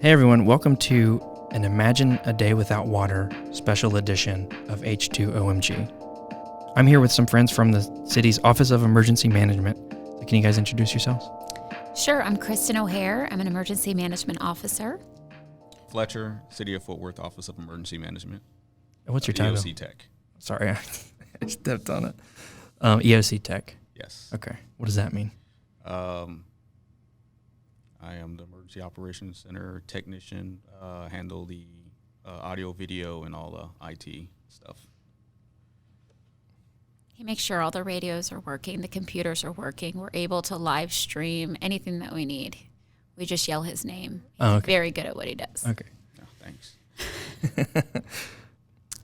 Hey everyone, welcome to an Imagine a Day Without Water special edition of H2OMG. I'm here with some friends from the city's Office of Emergency Management. So can you guys introduce yourselves? Sure, I'm Kristen O'Hare. I'm an emergency management officer. Fletcher, City of Fort Worth Office of Emergency Management. What's your title? EOC Tech. Sorry, I stepped on it. EOC Tech. Yes. Okay, what does that mean? I am the Emergency Operations Center technician, handle the audio, video, and all the IT stuff. He makes sure all the radios are working, the computers are working. We're able to live stream anything that we need. We just yell his name. He's very good at what he does. Okay. Oh, thanks.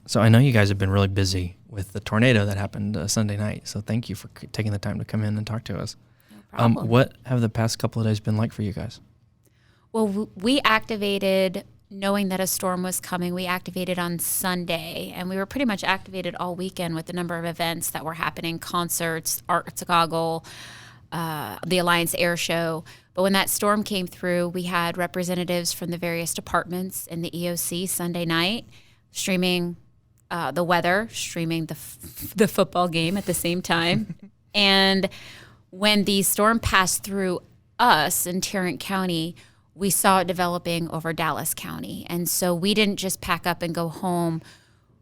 So I know you guys have been really busy with the tornado that happened Sunday night. So thank you for taking the time to come in and talk to us. No problem. What have the past couple of days been like for you guys? Well, we activated, knowing that a storm was coming, we activated on Sunday, and we were pretty much activated all weekend with the number of events that were happening, concerts, Art Chicago, the Alliance Air Show. But when that storm came through, we had representatives from the various departments in the EOC Sunday night streaming the weather, streaming the football game at the same time. And when the storm passed through us in Tarrant County, we saw it developing over Dallas County. And so we didn't just pack up and go home.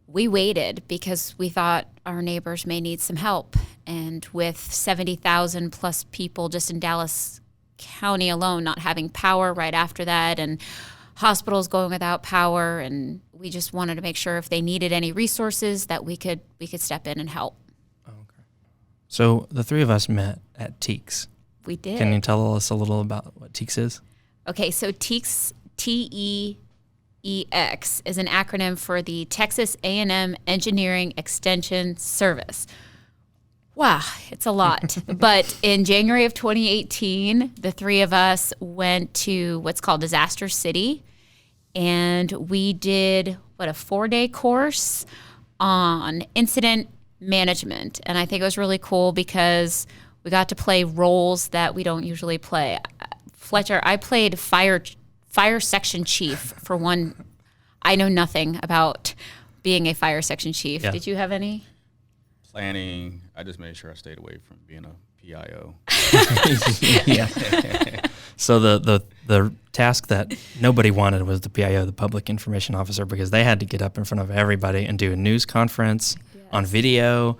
We waited because we thought our neighbors may need some help. And with 70,000 plus people just in Dallas County alone not having power right after that, and hospitals going without power, and we just wanted to make sure if they needed any resources that we could step in and help. Okay. So the three of us met at TEEX. We did. Can you tell us a little about what TEEX is? Okay, so TEEX, T-E-E-X, is an acronym for the Texas A&M Engineering Extension Service. Wow, it's a lot. But in January of 2018, the three of us went to what's called Disaster City, and we did, a 4-day course on incident management. And I think it was really cool because we got to play roles that we don't usually play. Fletcher, I played fire section chief for one. I know nothing about being a fire section chief. Yeah. Did you have any? Planning. I just made sure I stayed away from being a PIO. Yeah. So the task that nobody wanted was the PIO, the Public Information Officer, because they had to get up in front of everybody and do a news conference on video,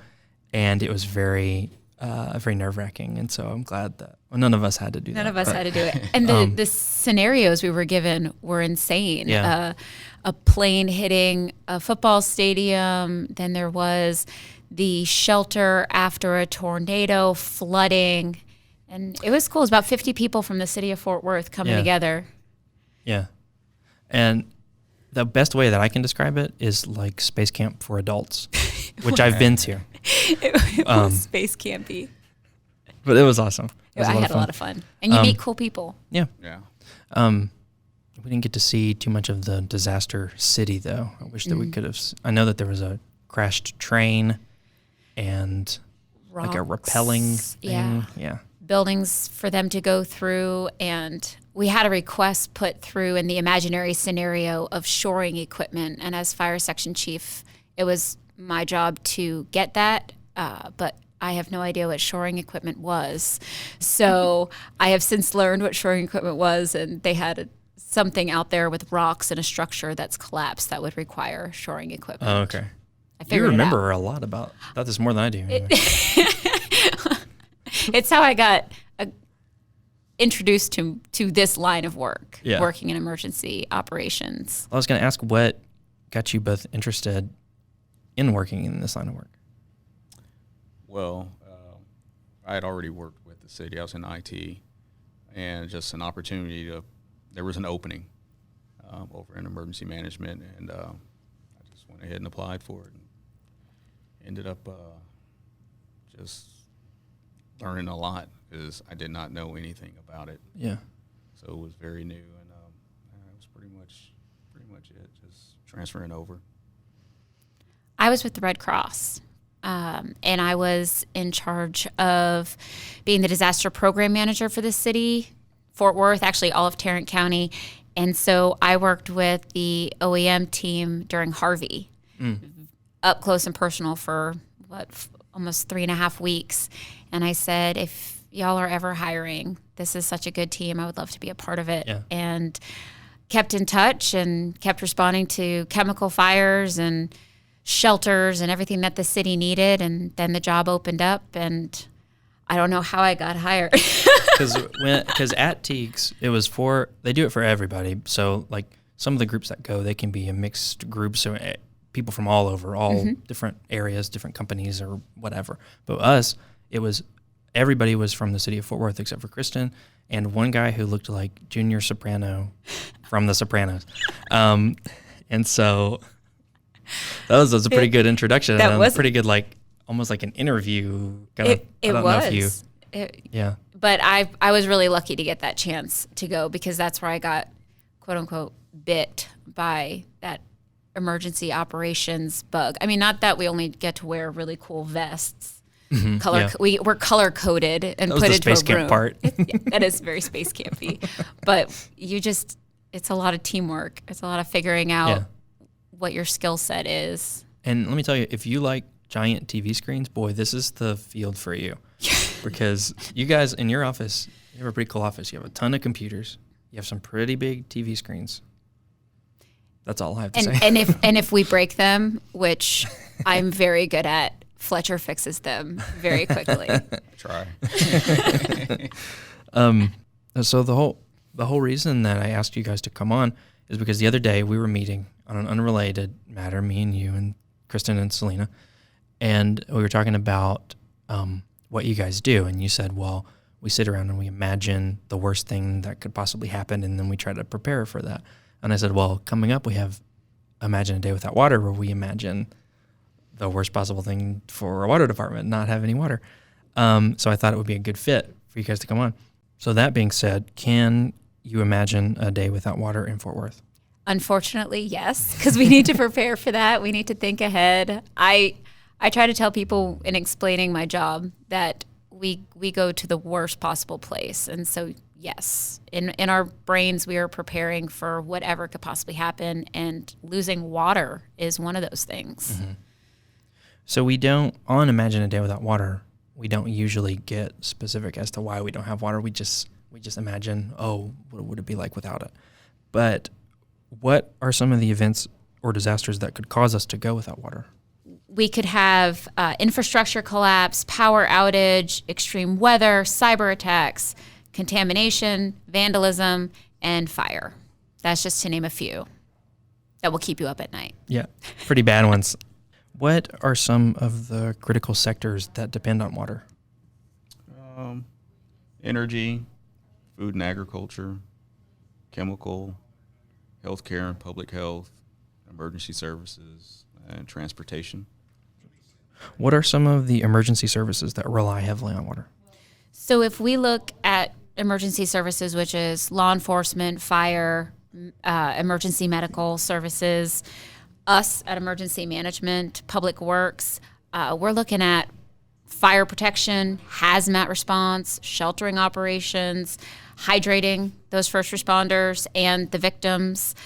and it was very nerve-wracking. And so I'm glad that none of us had to do that. None of us had to do it. And the scenarios we were given were insane. Yeah. A plane hitting a football stadium. Then there was the shelter after a tornado, flooding. And it was cool. It was about 50 people from the city of Fort Worth coming together. Yeah. And the best way that I can describe it is like space camp for adults, which I've been to. It was space campy. But it was awesome. I had a lot of fun. And you meet cool people. Yeah. Yeah. We didn't get to see too much of the disaster city, though. I wish that we could have. I know that there was a crashed train and like a rappelling thing. Yeah. Buildings for them to go through. And we had a request put through in the imaginary scenario of shoring equipment. And as fire section chief, it was my job to get that. But I have no idea what shoring equipment was. So I have since learned what shoring equipment was, and they had something out there with rocks and a structure that's collapsed that would require shoring equipment. Oh, okay. I figured you remember a lot about this more than I do. Anyway. It's how I got introduced to this line of work, working in emergency operations. I was going to ask what got you both interested in working in this line of work. Well, I had already worked with the city. I was in IT, and just an opportunity there was an opening over in emergency management, and I just went ahead and applied for it, and ended up just learning a lot because I did not know anything about it. Yeah. So it was very new, and it was pretty much it, just transferring over. I was with the Red Cross. And I was in charge of being the disaster program manager for the city, Fort Worth, actually all of Tarrant County. And so I worked with the OEM team during Harvey, up close and personal for almost 3.5 weeks. And I said, if y'all are ever hiring, this is such a good team. I would love to be a part of it. Yeah. And kept in touch and kept responding to chemical fires and shelters and everything that the city needed. And then the job opened up, and I don't know how I got hired. Because at Teagues, they do it for everybody. So like some of the groups that go, they can be a mixed group. So people from all over, different areas, different companies or whatever. But us, everybody was from the city of Fort Worth except for Kristen and one guy who looked like Junior Soprano from The Sopranos. And so that was a pretty good introduction. That was pretty good, like almost like an interview. It was. But I was really lucky to get that chance to go, because that's where I got, quote unquote, bit by that emergency operations bug. I mean, not that we only get to wear really cool vests. We're color coded and put into a room. Space camp part. That is very space campy. But it's a lot of teamwork. It's a lot of figuring out what your skill set is. And let me tell you, if you like giant TV screens, boy, this is the field for you. Because you guys in your office, you have a pretty cool office. You have a ton of computers. You have some pretty big TV screens. That's all I have to say. And if we break them, which I'm very good at, Fletcher fixes them very quickly. Try. So the whole reason that I asked you guys to come on is because the other day we were meeting on an unrelated matter, me and you and Kristen and Selena, and we were talking about what you guys do, and you said, well, we sit around and we imagine the worst thing that could possibly happen, and then we try to prepare for that. And I said, well, coming up we have Imagine a Day Without Water, where we imagine the worst possible thing for a water department, not have any water. So I thought it would be a good fit for you guys to come on. So that being said, can you imagine a day without water in Fort Worth? Unfortunately, yes, because we need to prepare for that. We need to think ahead. I try to tell people in explaining my job that we go to the worst possible place. And so, yes, in our brains, we are preparing for whatever could possibly happen. And losing water is one of those things. Mm-hmm. So on Imagine a Day Without Water, we don't usually get specific as to why we don't have water. We just imagine, what would it be like without it? But what are some of the events or disasters that could cause us to go without water? We could have infrastructure collapse, power outage, extreme weather, cyber attacks, contamination, vandalism, and fire. That's just to name a few that will keep you up at night. Yeah, pretty bad ones. What are some of the critical sectors that depend on water? Energy, food and agriculture, chemical, healthcare and public health, emergency services, and transportation. What are some of the emergency services that rely heavily on water? So if we look at emergency services, which is law enforcement, fire, emergency medical services, us at emergency management, public works, we're looking at fire protection, hazmat response, sheltering operations, hydrating those first responders and the victims.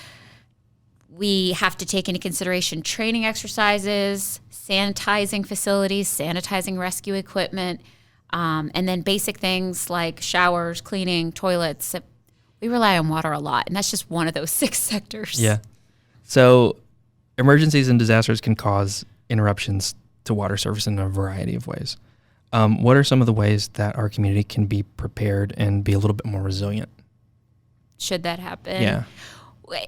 We have to take into consideration training exercises, sanitizing facilities, sanitizing rescue equipment, and then basic things like showers, cleaning, toilets. We rely on water a lot, and that's just one of those 6 sectors. Yeah. So emergencies and disasters can cause interruptions to water service in a variety of ways. What are some of the ways that our community can be prepared and be a little bit more resilient? Should that happen? Yeah.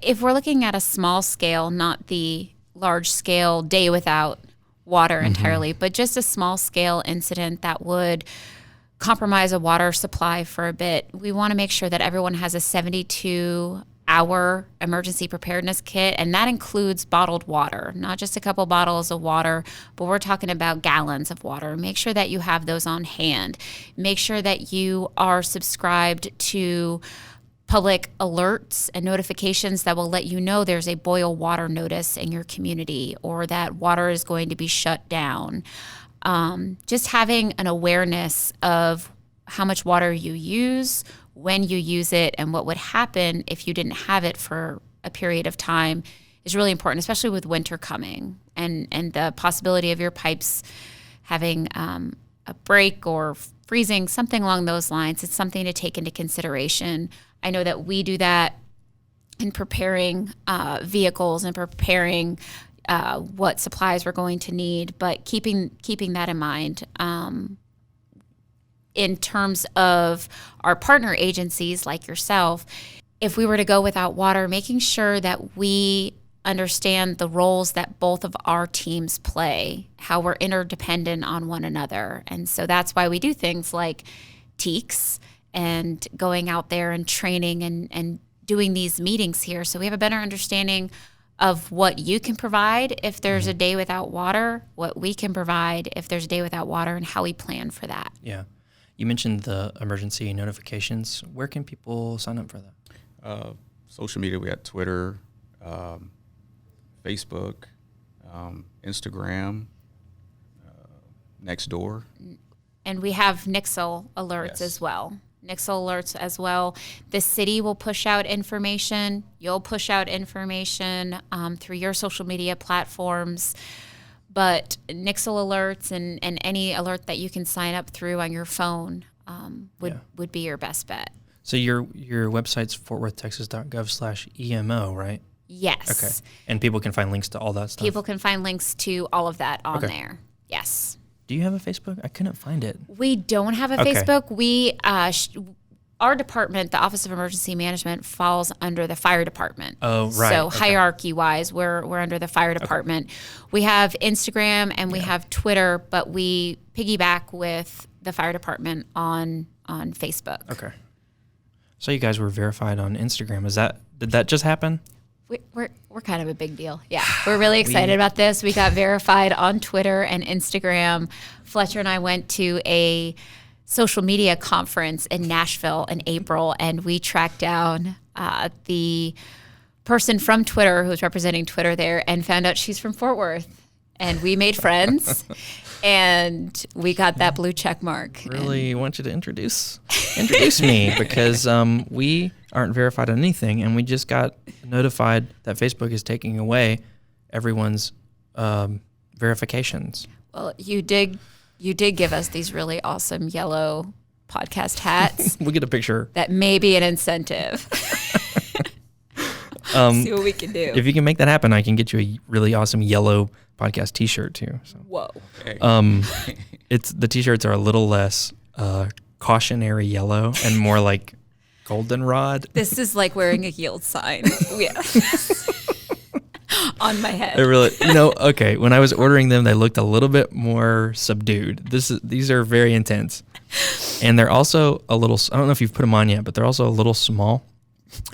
If we're looking at a small scale, not the large scale day without water entirely, but just a small scale incident that would compromise a water supply for a bit, we want to make sure that everyone has a 72-hour emergency preparedness kit, and that includes bottled water, not just a couple bottles of water, but we're talking about gallons of water. Make sure that you have those on hand. Make sure that you are subscribed to public alerts and notifications that will let you know there's a boil water notice in your community or that water is going to be shut down. Just having an awareness of how much water you use, when you use it, and what would happen if you didn't have it for a period of time is really important, especially with winter coming and the possibility of your pipes having a break or freezing, something along those lines. It's something to take into consideration. I know that we do that in preparing vehicles and preparing what supplies we're going to need, but keeping that in mind. In terms of our partner agencies like yourself, if we were to go without water, making sure that we understand the roles that both of our teams play, how we're interdependent on one another. And so that's why we do things like TEACs and going out there and training and doing these meetings here. So we have a better understanding of what you can provide if there's a day without water, what we can provide if there's a day without water, and how we plan for that. Yeah. You mentioned the emergency notifications. Where can people sign up for that? Social media, we got Twitter, Facebook, Instagram, Nextdoor. And we have Nixle alerts as well. Nixle alerts as well. The city will push out information. You'll push out information through your social media platforms. But Nixle alerts and any alert that you can sign up through on your phone would be your best bet. So your website's fortworthtexas.gov/EMO, right? Yes. Okay. And people can find links to all that stuff? People can find links to all of that on there. Yes. Do you have a Facebook? I couldn't find it. We don't have a Facebook. We our department, the Office of Emergency Management, falls under the fire department. Oh, right. So hierarchy-wise, we're under the fire department. We have Instagram and we have Twitter, but we piggyback with the fire department on Facebook. Okay. So you guys were verified on Instagram. Did that just happen? We're kind of a big deal. Yeah, we're really excited about this. We got verified on Twitter and Instagram. Fletcher and I went to a social media conference in Nashville in April, and we tracked down the person from Twitter who's representing Twitter there and found out she's from Fort Worth. And we made friends, and we got that blue check mark. Really want you to introduce me, because we aren't verified on anything, and we just got notified that Facebook is taking away everyone's verifications. Well, you did give us these really awesome yellow podcast hats. We'll get a picture. That may be an incentive. See what we can do. If you can make that happen, I can get you a really awesome yellow podcast T-shirt too. So. Whoa. The T-shirts are a little less cautionary yellow and more like goldenrod. This is like wearing a yield sign. Yeah. On my head. It really, okay. When I was ordering them, they looked a little bit more subdued. These are very intense, and they're also a little. I don't know if you've put them on yet, but they're also a little small.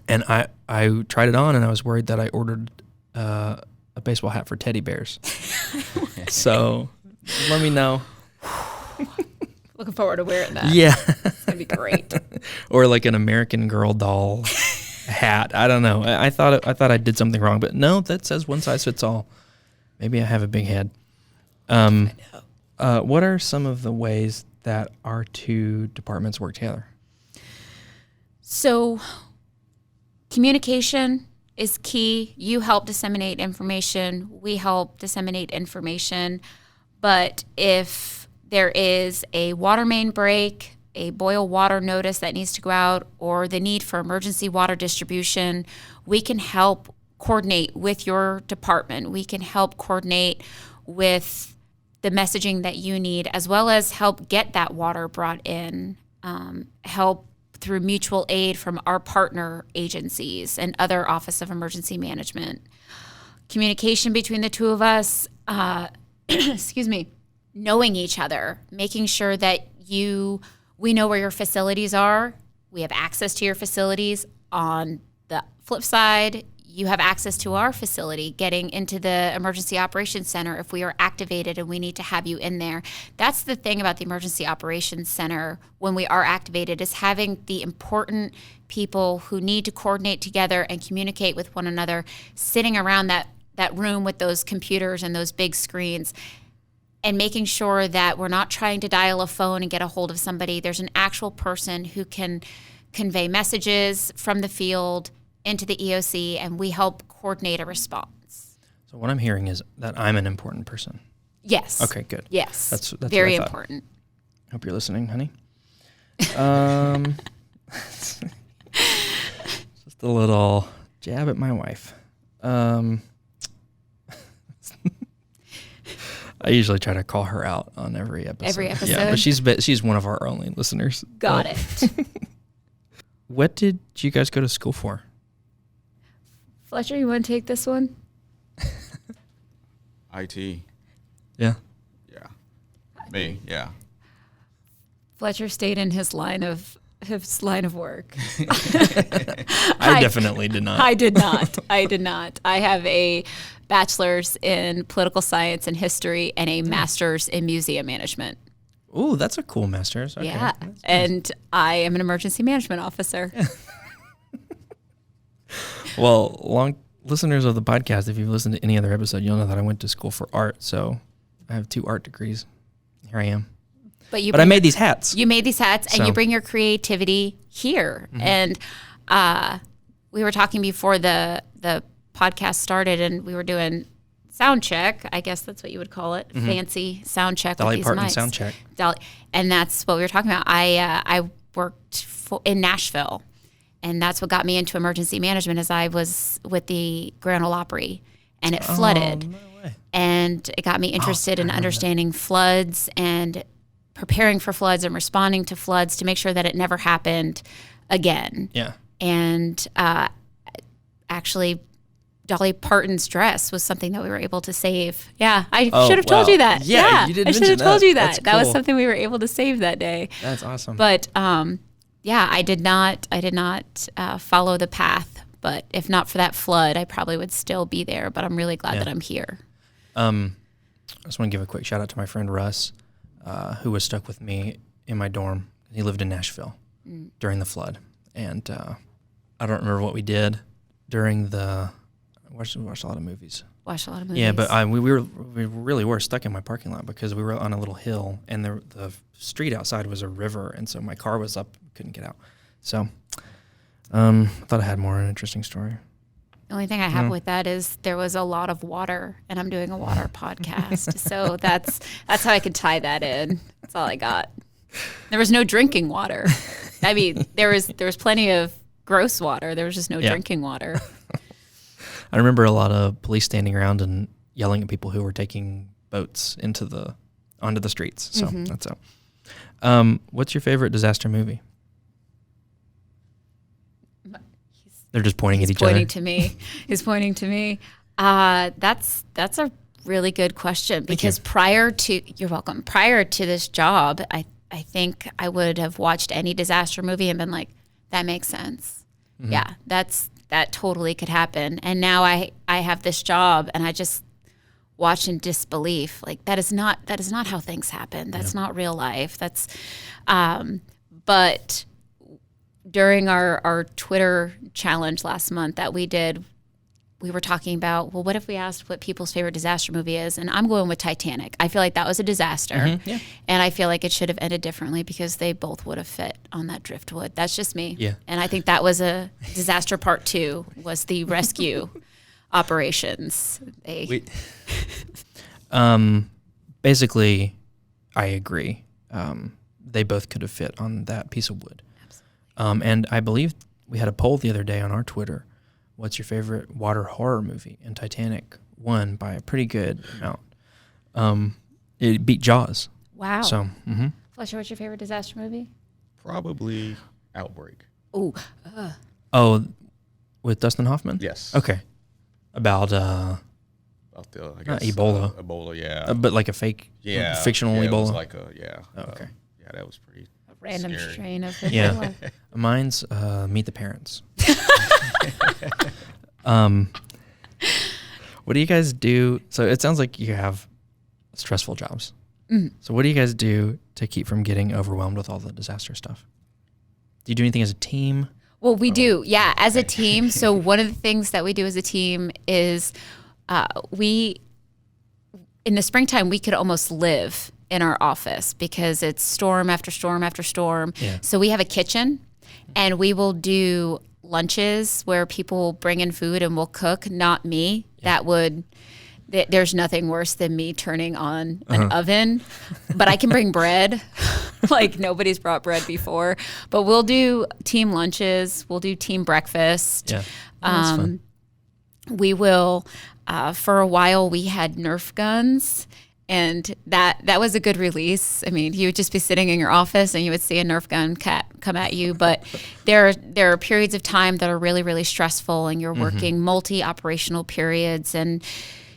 And I tried it on, and I was worried that I ordered a baseball hat for teddy bears. So let me know. Looking forward to wearing that. Yeah, it's gonna be great. Or like an American Girl doll hat. I don't know. I thought I did something wrong, but no, that says one size fits all. Maybe I have a big head. I know. What are some of the ways that our two departments work together? So, communication is key. You help disseminate information. We help disseminate information. But if there is a water main break, a boil water notice that needs to go out, or the need for emergency water distribution, we can help coordinate with your department. We can help coordinate with the messaging that you need, as well as help get that water brought in, help through mutual aid from our partner agencies and other Office of Emergency Management. Communication between the two of us, knowing each other, making sure that we know where your facilities are. We have access to your facilities. On the flip side, you have access to our facility, getting into the Emergency Operations Center if we are activated and we need to have you in there. That's the thing about the Emergency Operations Center when we are activated, is having the important people who need to coordinate together and communicate with one another sitting around that room with those computers and those big screens, and making sure that we're not trying to dial a phone and get a hold of somebody. There's an actual person who can convey messages from the field into the EOC, and we help coordinate a response. So what I'm hearing is that I'm an important person. Yes. Okay, good. Yes. That's very what I thought. important. Hope you're listening, honey. Just a little jab at my wife. I usually try to call her out on every episode. Every episode? Yeah, but she's one of our only listeners. Got it. What did you guys go to school for? Fletcher, you want to take this one? IT. Yeah. Yeah. Me. Yeah. Fletcher stayed in his line of work. I definitely did not. I did not. I have a bachelor's in political science and history and a master's in museum management. Ooh, that's a cool master's. Okay. Yeah. That's nice. And I am an emergency management officer. Well, long listeners of the podcast, if you've listened to any other episode, you'll know that I went to school for art. So I have 2 art degrees. Here I am. But I made these hats. You made these hats, and So. you bring your creativity here. Mm-hmm. And we were talking before the podcast started, and we were doing sound check. I guess that's what you would call it. Fancy sound check. Dolly with these Parton mics. sound check. And that's what we were talking about. I worked in Nashville, and that's what got me into emergency management. As I was with the Grand Ole Opry, and it flooded, Oh, no way. and it got me interested in understanding floods and preparing for floods and responding to floods to make sure that it never happened again. Yeah. And actually, Dolly Parton's dress was something that we were able to save. Yeah, I should have told wow. you that. Yeah, you did I should mention have told that. you that. That's That was cool. something we were able to save that day. That's awesome. But yeah, I did not follow the path. But if not for that flood, I probably would still be there. But I'm really glad that I'm here. I just want to give a quick shout out to my friend Russ, who was stuck with me in my dorm. He lived in Nashville during the flood. And I don't remember what we did during the... We watched a lot of movies. Watched a lot of movies. Yeah, but we really were stuck in my parking lot because we were on a little hill, and the street outside was a river, and so my car was up, couldn't get out. So I thought I had more an interesting story. The only thing I have with that is there was a lot of water, and I'm doing a water podcast. So that's how I could tie that in. That's all I got. There was no drinking water. I mean, there was plenty of gross water. There was just no drinking water. I remember a lot of police standing around and yelling at people who were taking boats onto the streets. So that's all. What's your favorite disaster movie? They're just pointing at each other. He's pointing to me. That's a really good question because prior to this job, I think I would have watched any disaster movie and been like, that makes sense. Mm-hmm. Yeah, that totally could happen. And now I have this job and I just watch in disbelief. Like that is not how things happen. That's not real life. That's but during our Twitter challenge last month that we did, we were talking about, well, what if we asked what people's favorite disaster movie is? And I'm going with Titanic. I feel like that was a disaster. Mm-hmm, yeah. And I feel like it should have ended differently because they both would have fit on that driftwood. That's just me. Yeah. And I think that was a disaster part 2 was the rescue operations. Basically, I agree. They both could have fit on that piece of wood. Absolutely. And I believe we had a poll the other day on our Twitter. What's your favorite water horror movie? And Titanic won by a pretty good amount. It beat Jaws. Wow. So, Fletcher, what's your favorite disaster movie? Probably Outbreak. Ooh. Oh, with Dustin Hoffman? Yes. Okay. About the, I guess, Ebola. Ebola, yeah. But like a fake, fictional Fictional Ebola? It was like okay. Yeah, that was pretty Random scary. strain of Yeah. Mine's Meet the Parents. What do you guys do? So it sounds like you have stressful jobs. Mm. So what do you guys do to keep from getting overwhelmed with all the disaster stuff? Do you do anything as a team? Well, we do. Yeah, as a team. So one of the things that we do as a team is in the springtime, we could almost live in our office because it's storm after storm after storm. Yeah. So we have a kitchen And we will do lunches where people will bring in food and we'll cook, not me. There's nothing worse than me turning on an oven, but I can bring bread. Like nobody's brought bread before, but we'll do team lunches. We'll do team breakfast. Yeah. That's fun. We will, for a while we had Nerf guns, and that was a good release. I mean, you would just be sitting in your office and you would see a Nerf gun come at you, but there are periods of time that are really, really stressful, and you're working multi-operational periods, and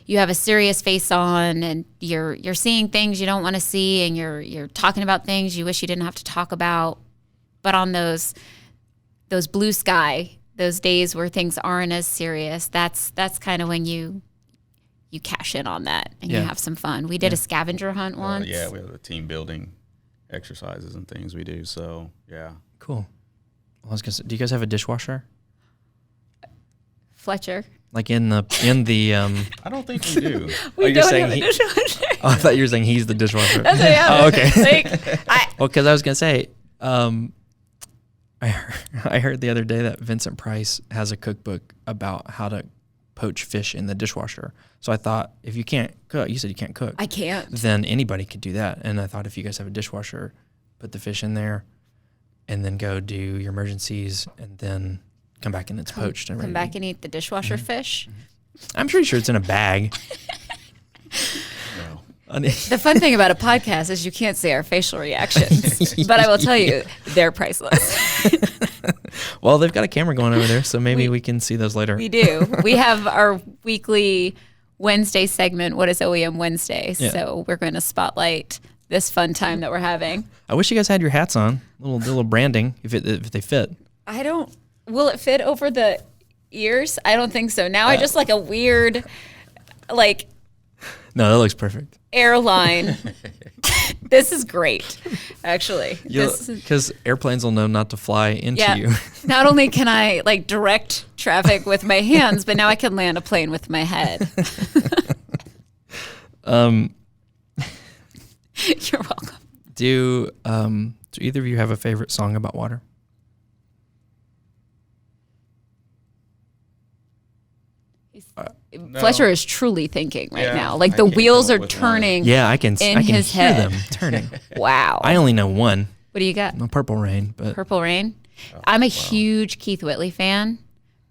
you have a serious face on, and you're seeing things you don't want to see, and you're talking about things you wish you didn't have to talk about. But on those blue sky, those days where things aren't as serious, that's kind of when you cash in on that and you have some fun. We did a scavenger hunt once. We have the team building exercises and things we do. So yeah, cool. Well, I was gonna say, do you guys have a dishwasher? Fletcher. Like in the I don't think we do. We don't have a dishwasher. Oh, I thought you were saying he's the dishwasher. That's what I have. Oh, okay. Well, because I was gonna say, I heard the other day that Vincent Price has a cookbook about how to poach fish in the dishwasher. So I thought, if you can't cook, you said you can't cook. I can't. Then anybody could do that. And I thought, if you guys have a dishwasher, put the fish in there, and then go do your emergencies, and then come back and it's poached and ready. Come back and eat the dishwasher fish. I'm pretty sure it's in a bag. The fun thing about a podcast is you can't see our facial reactions, but I will tell you, they're priceless. Well, they've got a camera going over there, so maybe we can see those later. We do. We have our weekly Wednesday segment, What is OEM Wednesday? Yeah. So we're going to spotlight this fun time that we're having. I wish you guys had your hats on, little branding, if they fit. Will it fit over the ears? I don't think so. Now I just like a weird, like. No, that looks perfect. Airline. This is great, actually. Because airplanes will know not to fly into you. Not only can I like direct traffic with my hands, but now I can land a plane with my head. You're welcome. Do either of you have a favorite song about water? No. Fletcher is truly thinking right now. Like the wheels are turning. Yeah, I can hear head. them turning. Wow. I only know one. What do you got? No, Purple Rain. But Purple Rain. I'm a huge Keith Whitley fan,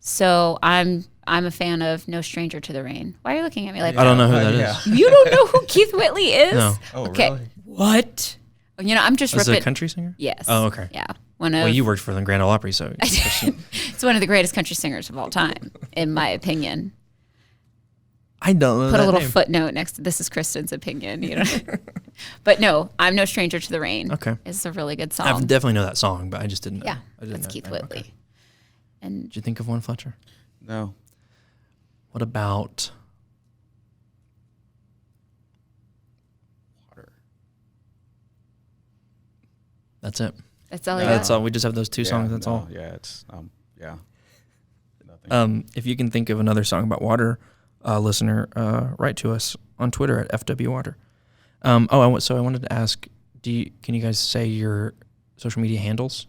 so I'm a fan of No Stranger to the Rain. Why are you looking at me like that? I don't know who that is. You don't know who Keith Whitley is? No. Oh, okay. really? What? You know, I'm just ripping. Is it a country singer? Yes. Oh, okay. Yeah. Well, you worked for the Grand Ole Opry, so. It's one of the greatest country singers of all time, in my opinion. I don't know. Put a little footnote next to this is Kristen's opinion, you know. But no, I'm No Stranger to the Rain. Okay. It's a really good song. I definitely know that song, but I just didn't know. Yeah, that's Keith Whitley. Okay. And did you think of one, Fletcher? No. What about water? That's it. That's all. That's all. We just have those two songs. That's all. Yeah, it's nothing. If you can think of another song about water, listener, write to us on Twitter at FWWater. So I wanted to ask, can you guys say your social media handles?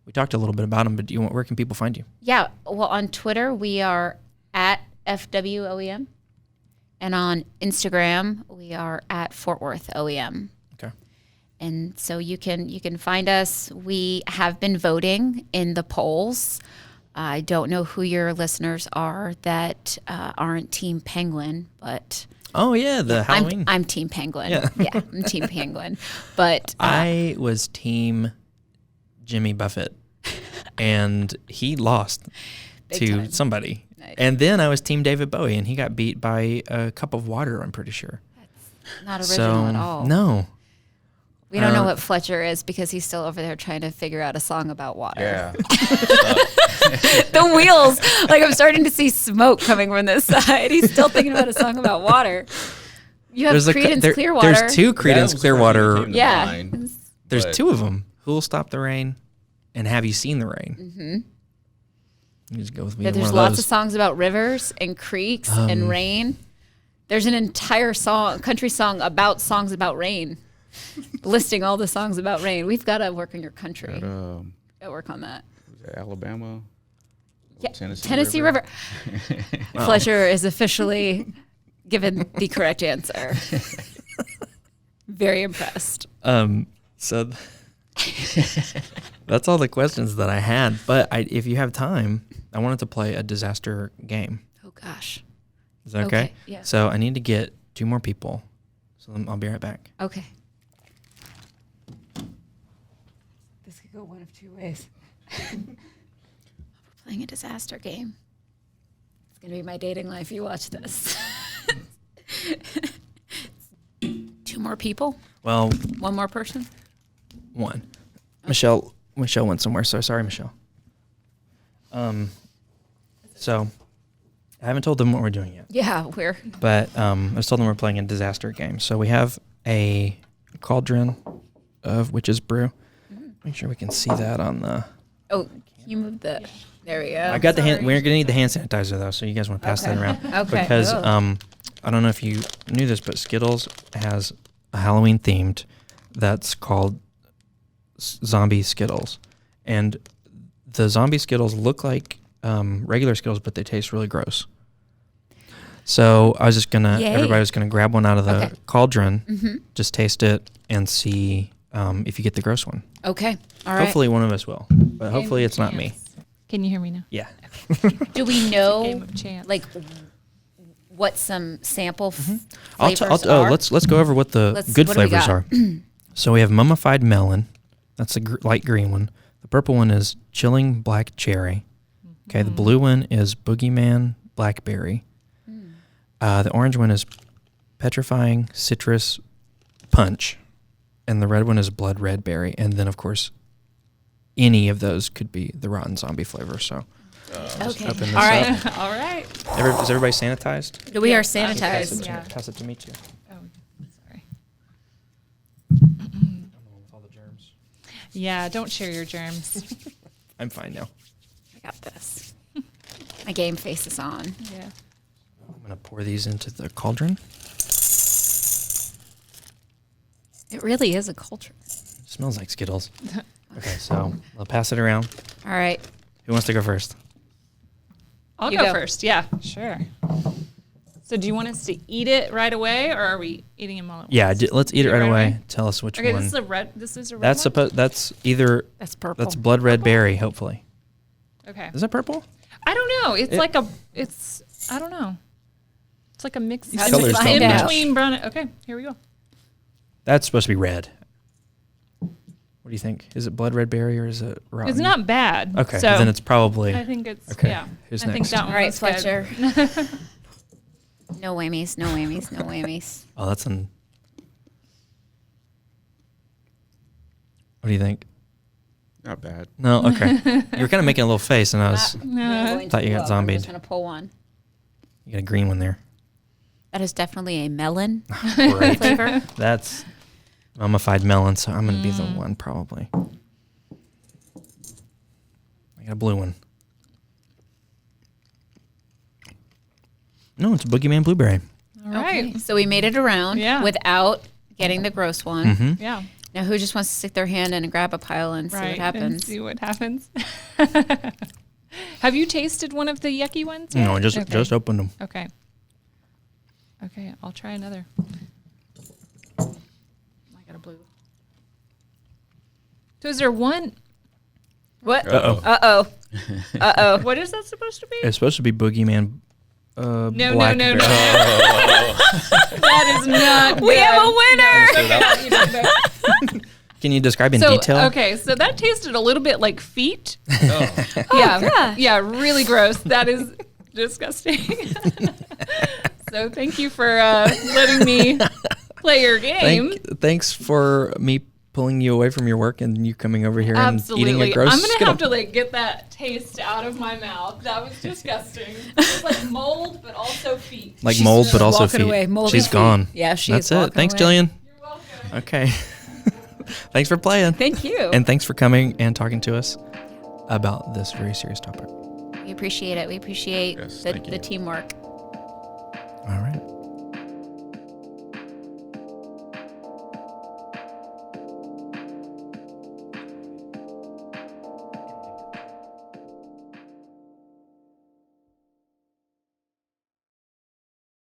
We talked a little bit about them, but where can people find you? Yeah, well, on Twitter we are at FWOEM, and on Instagram we are at Fort Worth OEM. Okay. And so you can find us. We have been voting in the polls. I don't know who your listeners are that aren't Team Penguin, but oh yeah, the Halloween. I'm Team Penguin. Yeah, I'm Team Penguin. But I was Team Jimmy Buffett, and he lost to somebody. Nice. And then I was Team David Bowie, and he got beat by a cup of water. I'm pretty sure. That's not original at all. No. We don't know what Fletcher is because he's still over there trying to figure out a song about water. Yeah. The wheels, like I'm starting to see smoke coming from this side. He's still thinking about a song about water. You have Creedence Clearwater. There's two Creedence Clearwater. Yeah. There's two of them. Who'll Stop the Rain and Have You Seen the Rain? Mm-hmm. You just go with me. Yeah, there's lots of songs about rivers and creeks and rain. There's an entire country song about songs about rain. Listing all the songs about rain. We've got to work on your country. Got to work on that. Was that Alabama? Yeah, Tennessee River. Wow. Fletcher is officially given the correct answer. Very impressed. So that's all the questions that I had. But if you have time, I wanted to play a disaster game. Oh, gosh. Is that okay? Yeah. So I need to get 2 more people. So I'll be right back. Okay. This could go one of 2 ways. We're playing a disaster game. It's going to be my dating life. You watch this. 2 more people? Well, 1 more person? 1. Michelle went somewhere, so sorry, Michelle. So I haven't told them what we're doing yet. Yeah, But I just told them we're playing a disaster game. So we have a cauldron of witch's brew. Make sure we can see that on the... Oh, can you move the... There we go. I got the hand... We're going to need the hand sanitizer, though, so you guys want to pass that around. Okay. Because Oh. I don't know if you knew this, but Skittles has a Halloween-themed that's called Zombie Skittles. And the zombie Skittles look like regular Skittles, but they taste really gross. So I was just going to... Yay. Everybody was going to grab one out of the cauldron, just taste it, and see if you get the gross one. Okay. All right. Hopefully one of us will, but hopefully it's not me. Can you hear me now? Yeah. Do we Game know, of chance. like, what some sample I'll flavors are? let's go over what the good what do we flavors got? are. So we have mummified melon. That's the light green one. The purple one is chilling black cherry. Okay, the blue one is boogeyman blackberry. The orange one is petrifying citrus punch. And the red one is blood red berry. And then, of course, any of those could be the rotten zombie flavor. So, Okay. open this All right. up. All right. Is everybody sanitized? We are Pass it sanitized. to, Yeah. pass it to me, too. Oh, sorry. I'm the one with all the germs. Yeah, don't share your germs. I'm fine now. I got this. My game face is on. Yeah. I'm going to pour these into the cauldron. It really is a culture. Smells like Skittles. Okay, so I'll pass it around. All right. Who wants to go first? I'll You go go. first. Yeah, sure. So do you want us to eat it right away, or are we eating them all at Yeah, once? let's eat it right away. Tell us which Okay, one. this is a red. This is a red. That's one? supposed. That's either. That's purple. That's blood red berry. Hopefully. Okay. Is that purple? I don't know. It's It- like a. It's. I don't know. It's like a mix. These How'd colors you don't find in match. out? between brown. Okay, here we go. That's supposed to be red. What do you think? Is it blood red berry or is it rotten? It's not bad. Okay, So then it's probably. I think it's. Okay, Yeah. who's I think next? that All one right, was good. Fletcher. No whammies, no whammies, no whammies. Oh, that's an. What do you think? Not bad. No, okay. You were kind of making a little face, and I was. Thought you got I'm zombied. just going to pull one. You got a green one there. That is definitely a melon Great. flavor. That's mummified melon, so I'm gonna be the one probably. I got a blue one. No, it's boogeyman blueberry. All right. Okay, so we made it around Yeah. without getting the gross one. Mm-hmm. Yeah. Now, who just wants to stick their hand in and grab a pile and see Right. what happens? And see what happens. Have you tasted one of the yucky ones? Yet? No, I just opened them. Okay. Okay, I'll try another. I got a blue. So is there one? What? Uh-oh. Uh-oh. Uh-oh. What is that supposed to be? It's supposed to be boogeyman. No. Blackberry. That is not. We have a winner! Can you describe in So detail? okay, so that tasted a little bit like feet. Oh. Yeah, gosh. yeah, really gross. That is disgusting. So thank you for letting me play your game. Thanks for me pulling you away from your work and you coming over here and eating a Absolutely. gross I'm gonna Skittle. have to like get that taste out of my mouth. That was disgusting. It's like mold, but also feet. Like mold, but also walking feet. away, moldy She's feet. gone. Yeah, she That's is it. walking Thanks, away. Jillian. You're welcome. Okay. Thanks for playing. Thank you. And thanks for coming and talking to us about this very serious topic. We appreciate it. We appreciate Yes, the thank you. teamwork.